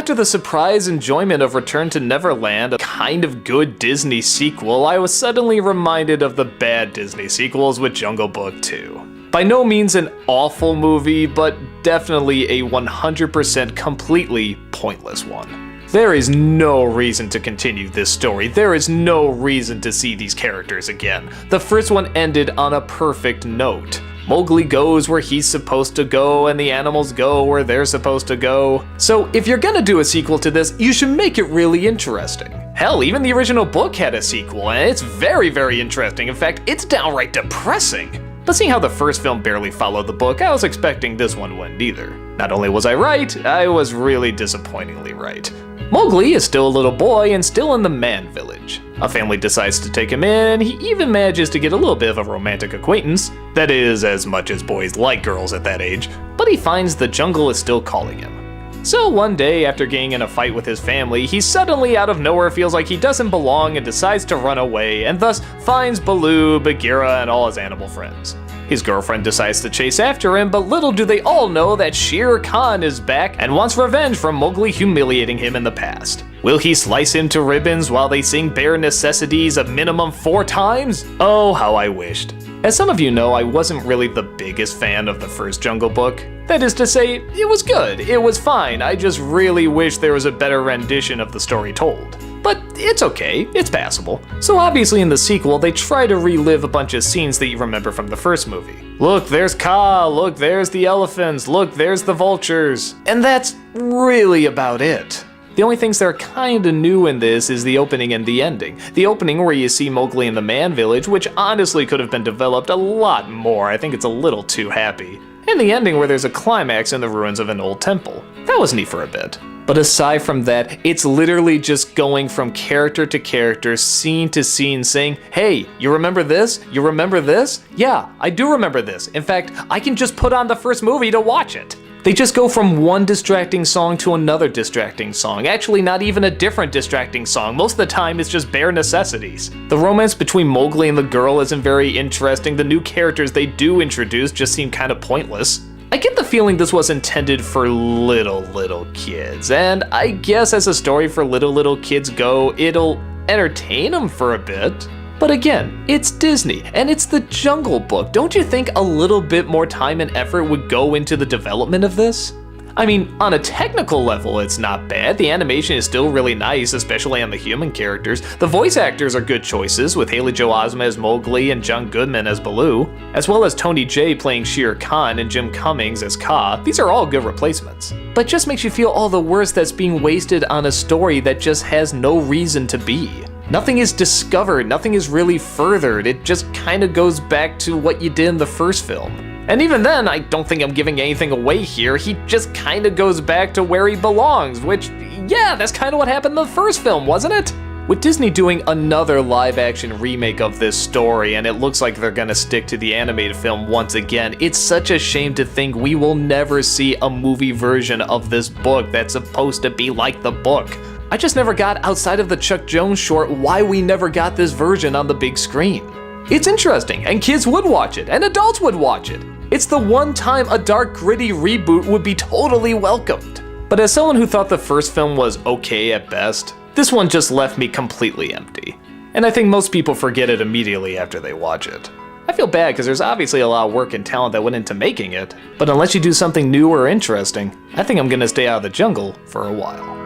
after the surprise enjoyment of Return to Neverland, a kind of good Disney sequel, I was suddenly reminded of the bad Disney sequels with Jungle Book 2. By no means an awful movie, but definitely a 100% completely pointless one. There is no reason to continue this story. There is no reason to see these characters again. The first one ended on a perfect note. Mowgli goes where he's supposed to go, and the animals go where they're supposed to go. So if you're gonna do a sequel to this, you should make it really interesting. Hell, even the original book had a sequel, and it's very, very interesting. In fact, it's downright depressing. But seeing how the first film barely followed the book, I was expecting this one wouldn't either. Not only was I right, I was really disappointingly right. Mowgli is still a little boy and still in the man village. A family decides to take him in, and he even manages to get a little bit of a romantic acquaintance. That is, as much as boys like girls at that age, but he finds the jungle is still calling him. So one day, after getting in a fight with his family, he suddenly out of nowhere feels like he doesn't belong and decides to run away, and thus finds Baloo, Bagheera, and all his animal friends. His girlfriend decides to chase after him, but little do they all know that Shere Khan is back and wants revenge from Mowgli humiliating him in the past. Will he slice him to ribbons while they sing bare necessities a minimum 4 times? Oh, how I wished. As some of you know, I wasn't really the biggest fan of the first Jungle Book. That is to say, it was good, it was fine, I just really wish there was a better rendition of the story told. But it's okay, it's passable. So obviously in the sequel, they try to relive a bunch of scenes that you remember from the first movie. Look, there's Kaa, look, there's the elephants, look, there's the vultures. And that's really about it. The only things that are kinda new in this is the opening and the ending. The opening where you see Mowgli in the man village, which honestly could have been developed a lot more, I think it's a little too happy. And the ending where there's a climax in the ruins of an old temple. That was neat for a bit. But aside from that, it's literally just going from character to character, scene to scene, saying, hey, you remember this? You remember this? Yeah, I do remember this. In fact, I can just put on the first movie to watch it. They just go from one distracting song to another distracting song. Actually, not even a different distracting song. Most of the time, it's just bare necessities. The romance between Mowgli and the girl isn't very interesting. The new characters they do introduce just seem kind of pointless. I get the feeling this was intended for little kids, and I guess as a story for little kids go, it'll entertain them for a bit. But again, it's Disney, and it's the Jungle Book. Don't you think a little bit more time and effort would go into the development of this? I mean, on a technical level, it's not bad. The animation is still really nice, especially on the human characters. The voice actors are good choices, with Haley Joel Osment as Mowgli and John Goodman as Baloo, as well as Tony Jay playing Shere Khan and Jim Cummings as Kaa. These are all good replacements. But it just makes you feel all the worse that's being wasted on a story that just has no reason to be. Nothing is discovered, nothing is really furthered, it just kinda goes back to what you did in the first film. And even then, I don't think I'm giving anything away here, he just kinda goes back to where he belongs, which, yeah, that's kinda what happened in the first film, wasn't it? With Disney doing another live-action remake of this story, and it looks like they're gonna stick to the animated film once again, it's such a shame to think we will never see a movie version of this book that's supposed to be like the book. I just never got, outside of the Chuck Jones short, why we never got this version on the big screen. It's interesting, and kids would watch it, and adults would watch it. It's the one time a dark, gritty reboot would be totally welcomed. But as someone who thought the first film was okay at best, this one just left me completely empty. And I think most people forget it immediately after they watch it. I feel bad because there's obviously a lot of work and talent that went into making it, but unless you do something new or interesting, I think I'm gonna stay out of the jungle for a while.